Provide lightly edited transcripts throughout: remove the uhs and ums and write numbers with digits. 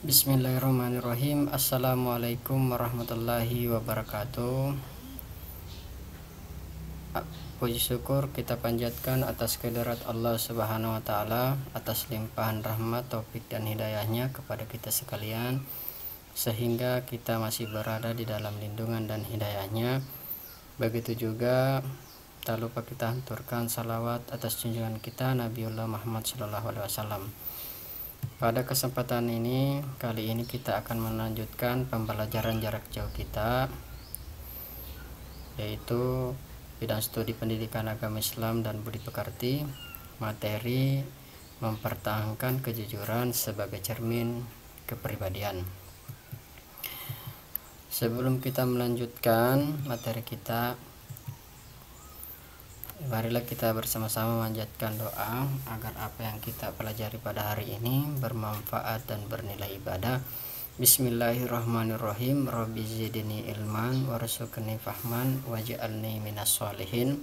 Bismillahirrahmanirrahim. Assalamualaikum warahmatullahi wabarakatuh. Puji syukur kita panjatkan atas kehadirat Allah Subhanahu wa taala, atas limpahan rahmat, taufik dan hidayahnya kepada kita sekalian, sehingga kita masih berada di dalam lindungan dan hidayahnya. Begitu juga tak lupa kita haturkan salawat atas junjungan kita Nabiullah Muhammad SAW. Pada kesempatan ini, kali ini kita akan melanjutkan pembelajaran jarak jauh kita, yaitu bidang studi pendidikan agama Islam dan budi pekerti, materi mempertahankan kejujuran sebagai cermin kepribadian. Sebelum kita melanjutkan materi kita, marilah kita bersama-sama memanjatkan doa agar apa yang kita pelajari pada hari ini bermanfaat dan bernilai ibadah. Bismillahirrahmanirrahim. Rabbi zidni ilman warzuqni fahman waj'alni minas sholihin.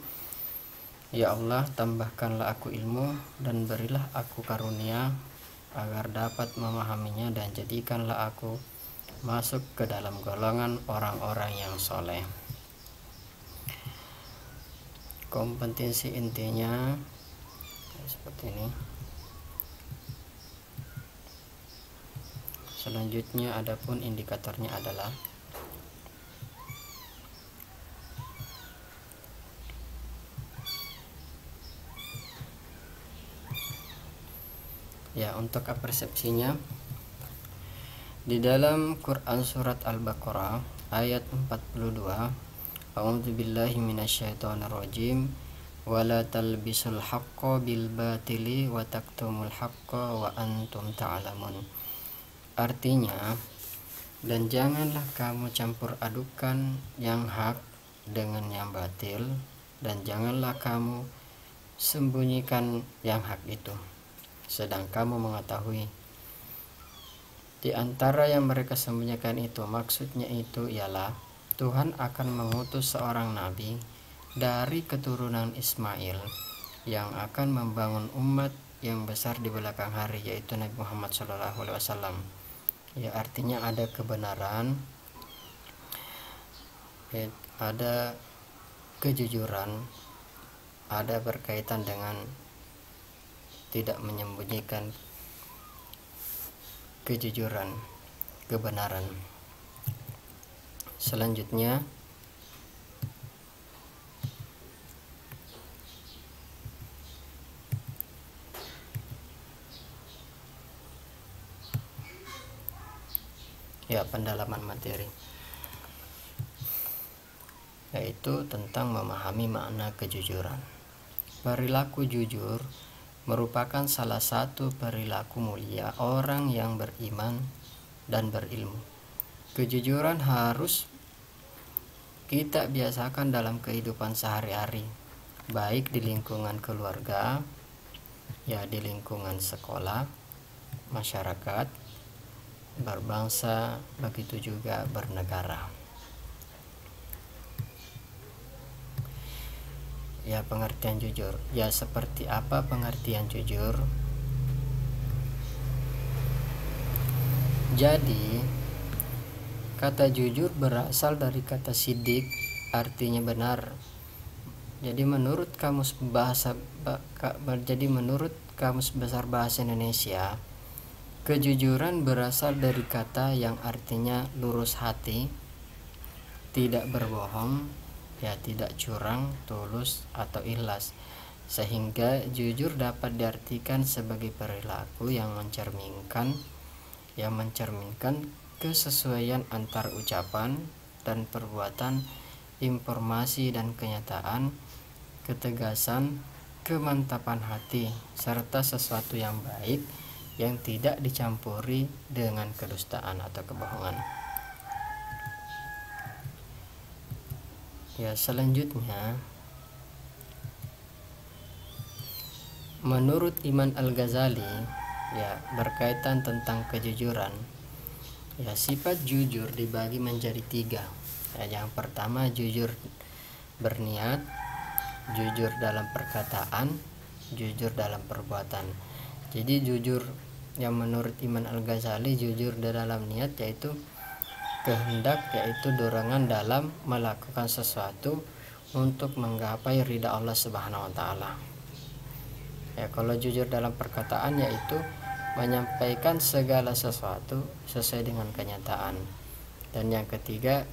Ya Allah, tambahkanlah aku ilmu dan berilah aku karunia agar dapat memahaminya, dan jadikanlah aku masuk ke dalam golongan orang-orang yang soleh. Kompetensi intinya seperti ini. Selanjutnya adapun indikatornya adalah untuk persepsinya di dalam Quran surat Al-Baqarah ayat 42, A'udzubillahi minasyaitonirrajim. Wala talbisul haqqo bil batili wa taktumul haqqo wa antum ta'lamun. Artinya, dan janganlah kamu campur adukan yang hak dengan yang batil, dan janganlah kamu sembunyikan yang hak itu, sedang kamu mengetahui. Di antara yang mereka sembunyikan itu, maksudnya itu ialah Tuhan akan mengutus seorang nabi dari keturunan Ismail yang akan membangun umat yang besar di belakang hari, yaitu Nabi Muhammad SAW. Ya, artinya ada kebenaran, ada kejujuran, ada berkaitan dengan tidak menyembunyikan kejujuran, kebenaran. Selanjutnya pendalaman materi, yaitu tentang memahami makna kejujuran. Perilaku jujur merupakan salah satu perilaku mulia orang yang beriman dan berilmu. Kejujuran harus kita biasakan dalam kehidupan sehari-hari, baik di lingkungan keluarga, di lingkungan sekolah, masyarakat, berbangsa, begitu juga bernegara. Pengertian jujur. Seperti apa pengertian jujur? Jadi, kata jujur berasal dari kata sidik, artinya benar. Jadi menurut Kamus Besar Bahasa Indonesia, kejujuran berasal dari kata yang artinya lurus hati, tidak berbohong, tidak curang, tulus atau ikhlas, sehingga jujur dapat diartikan sebagai perilaku yang mencerminkan kesesuaian antar ucapan dan perbuatan, informasi dan kenyataan, ketegasan, kemantapan hati, serta sesuatu yang baik yang tidak dicampuri dengan kedustaan atau kebohongan. Selanjutnya, menurut Imam Al-Ghazali, berkaitan tentang kejujuran, sifat jujur dibagi menjadi 3. Yang pertama, jujur berniat, jujur dalam perkataan, jujur dalam perbuatan. Jadi jujur yang menurut Imam Al-Ghazali jujur di dalam niat yaitu kehendak, yaitu dorongan dalam melakukan sesuatu untuk menggapai ridha Allah Subhanahu wa taala. Ya, kalau jujur dalam perkataan yaitu menyampaikan segala sesuatu sesuai dengan kenyataan. Dan yang ketiga,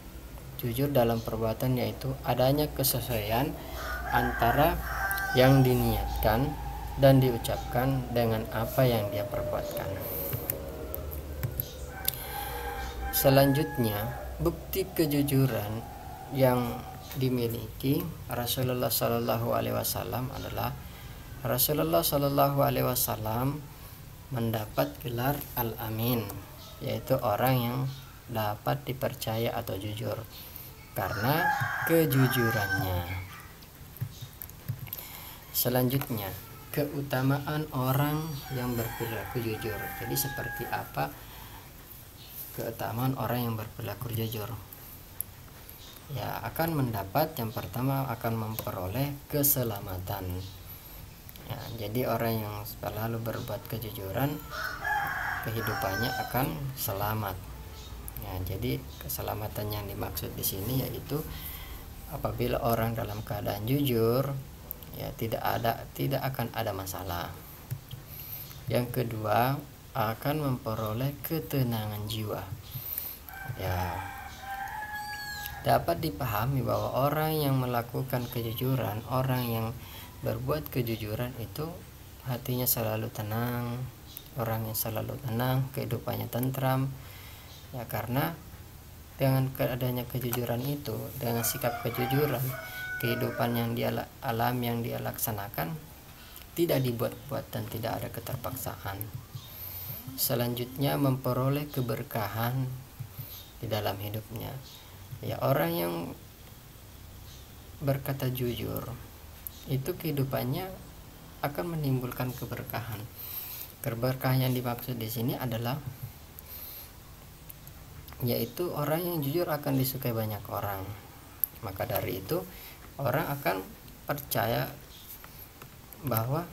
jujur dalam perbuatan yaitu adanya kesesuaian antara yang diniatkan dan diucapkan dengan apa yang dia perbuatkan. Selanjutnya, bukti kejujuran yang dimiliki Rasulullah Shallallahu Alaihi Wasallam adalah Rasulullah Shallallahu Alaihi Wasallam mendapat gelar Al-Amin, yaitu orang yang dapat dipercaya atau jujur karena kejujurannya. Selanjutnya, keutamaan orang yang berperilaku jujur. Jadi seperti apa keutamaan orang yang berperilaku jujur? Ya, akan mendapat, yang pertama akan memperoleh keselamatan. Ya, jadi orang yang selalu berbuat kejujuran, kehidupannya akan selamat. Ya, jadi keselamatan yang dimaksud di sini yaitu apabila orang dalam keadaan jujur, ya tidak akan ada masalah. Yang kedua, akan memperoleh ketenangan jiwa. Ya, dapat dipahami bahwa orang yang melakukan kejujuran, orang yang berbuat kejujuran itu hatinya selalu tenang, orang yang selalu tenang, kehidupannya tentram. Ya, karena dengan adanya kejujuran itu, dengan sikap kejujuran, kehidupan yang dia alami, yang dia laksanakan tidak dibuat-buat dan tidak ada keterpaksaan. Selanjutnya, memperoleh keberkahan di dalam hidupnya. Ya, orang yang berkata jujur itu kehidupannya akan menimbulkan keberkahan. Keberkahan yang dimaksud di sini adalah yaitu orang yang jujur akan disukai banyak orang. Maka dari itu orang akan percaya bahwa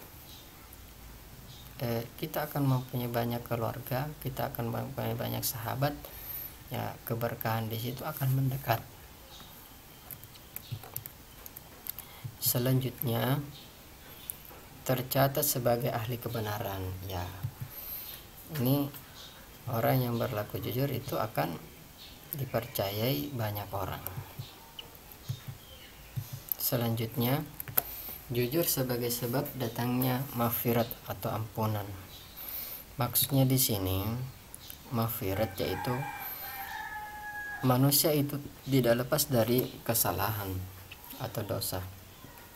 kita akan mempunyai banyak keluarga, kita akan mempunyai banyak sahabat. Ya, keberkahan di situ akan mendekat. Selanjutnya, tercatat sebagai ahli kebenaran. Ya, ini orang yang berlaku jujur itu akan dipercayai banyak orang. Selanjutnya, jujur sebagai sebab datangnya maghfirat atau ampunan. Maksudnya di sini maghfirat yaitu manusia itu tidak lepas dari kesalahan atau dosa.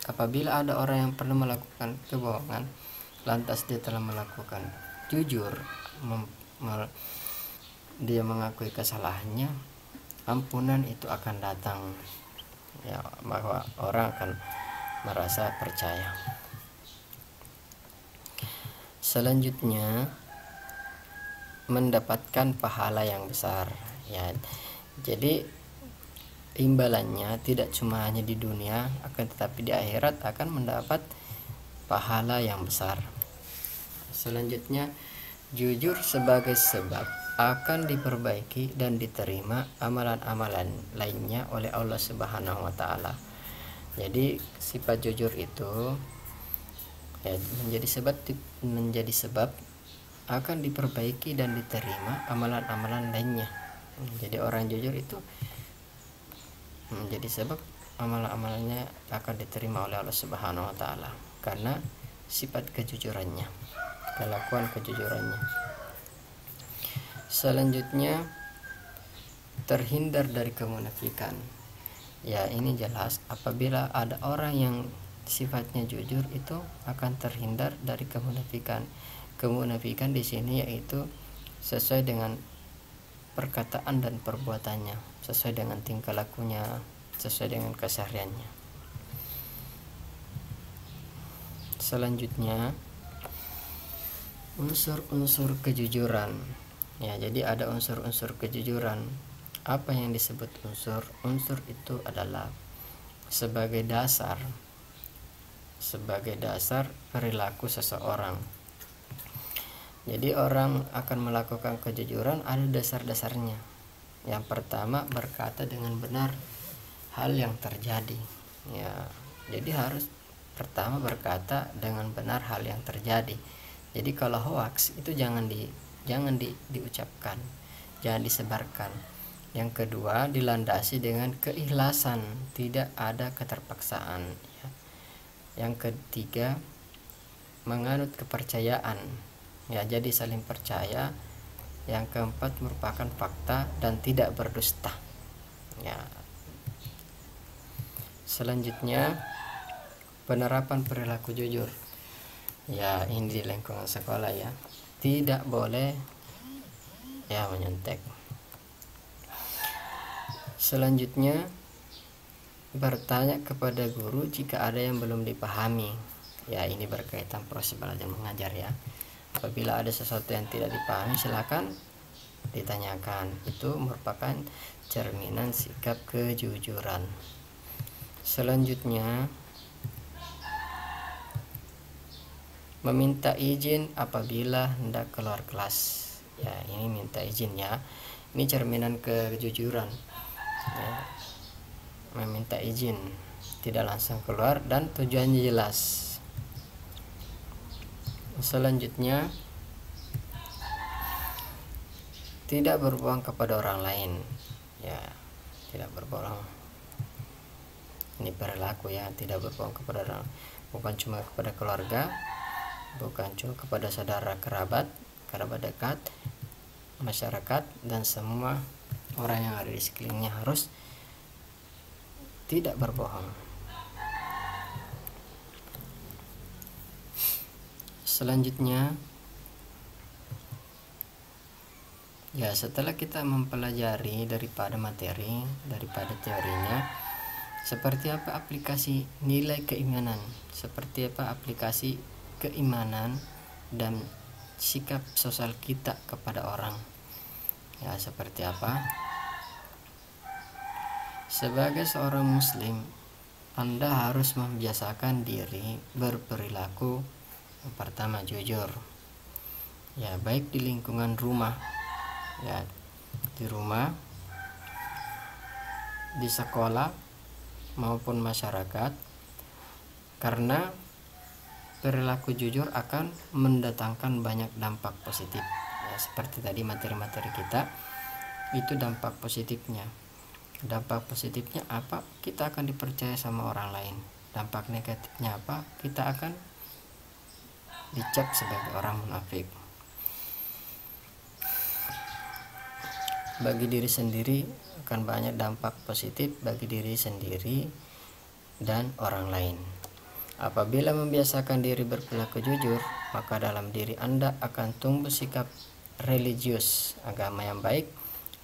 Apabila ada orang yang pernah melakukan kebohongan, lantas dia telah melakukan jujur, dia mengakui kesalahannya, ampunan itu akan datang. Ya, bahwa orang akan merasa percaya. Selanjutnya, mendapatkan pahala yang besar. Ya, jadi imbalannya tidak cuma hanya di dunia, akan tetapi di akhirat akan mendapat pahala yang besar. Selanjutnya, jujur sebagai sebab akan diperbaiki dan diterima amalan-amalan lainnya oleh Allah Subhanahu wa taala. Jadi sifat jujur itu ya menjadi sebab akan diperbaiki dan diterima amalan-amalan lainnya. Jadi orang jujur itu menjadi sebab amalan-amalannya akan diterima oleh Allah Subhanahu wa taala karena sifat kejujurannya, kelakuan kejujurannya. Selanjutnya, terhindar dari kemunafikan. Ya, ini jelas apabila ada orang yang sifatnya jujur itu akan terhindar dari kemunafikan. Kemunafikan di sini yaitu sesuai dengan perkataan dan perbuatannya, sesuai dengan tingkah lakunya, sesuai dengan kesehariannya. Selanjutnya, unsur-unsur kejujuran. Ya, jadi ada unsur-unsur kejujuran. Apa yang disebut unsur? Unsur itu adalah sebagai dasar perilaku seseorang. Jadi orang akan melakukan kejujuran ada dasar-dasarnya. Yang pertama, berkata dengan benar hal yang terjadi. Ya, jadi harus pertama berkata dengan benar hal yang terjadi. Jadi kalau hoax itu jangan diucapkan, jangan disebarkan. Yang kedua, dilandasi dengan keikhlasan, tidak ada keterpaksaan. Yang ketiga, menganut kepercayaan. Ya, jadi saling percaya. Yang keempat, merupakan fakta dan tidak berdusta. Ya. Selanjutnya, penerapan perilaku jujur. Ya, ini di lingkungan sekolah ya. Tidak boleh ya menyontek. Selanjutnya, bertanya kepada guru jika ada yang belum dipahami. Ya, ini berkaitan proses belajar mengajar ya. Apabila ada sesuatu yang tidak dipahami, silakan ditanyakan. Itu merupakan cerminan sikap kejujuran. Selanjutnya, meminta izin apabila hendak keluar kelas. Ya, ini minta izin ya. Ini cerminan kejujuran. Ya, meminta izin, tidak langsung keluar dan tujuannya jelas. Selanjutnya, tidak berbohong kepada orang lain. Ya, tidak berbohong. Ini perilaku ya, tidak berbohong kepada orang, bukan cuma kepada keluarga, bukan cuma kepada saudara kerabat dekat, masyarakat, dan semua orang yang ada di sekelilingnya harus tidak berbohong. Selanjutnya, ya setelah kita mempelajari daripada materi, daripada teorinya, seperti apa aplikasi nilai keimanan, seperti apa aplikasi keimanan dan sikap sosial kita kepada orang. Ya, seperti apa? Sebagai seorang muslim, Anda harus membiasakan diri berperilaku yang pertama jujur. Ya, baik di lingkungan rumah, ya di rumah, di sekolah maupun masyarakat, karena perilaku jujur akan mendatangkan banyak dampak positif. Ya, seperti tadi materi-materi kita itu dampak positifnya. Dampak positifnya apa? Kita akan dipercaya sama orang lain. Dampak negatifnya apa? Kita akan dicap sebagai orang munafik. Bagi diri sendiri akan banyak dampak positif bagi diri sendiri dan orang lain. Apabila membiasakan diri berperilaku jujur, maka dalam diri Anda akan tumbuh sikap religius, agama yang baik,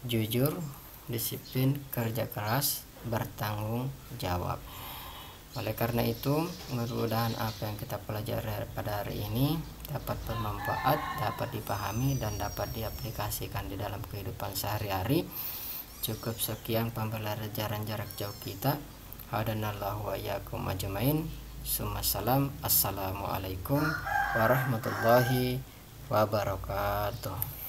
jujur, disiplin, kerja keras, bertanggung jawab. Oleh karena itu, mudah-mudahan apa yang kita pelajari pada hari ini dapat bermanfaat, dapat dipahami, dan dapat diaplikasikan di dalam kehidupan sehari-hari. Cukup sekian pembelajaran jarak jauh kita. Hadanallahu wa iyyakum ajmain. Summasalam. Assalamualaikum warahmatullahi wabarakatuh.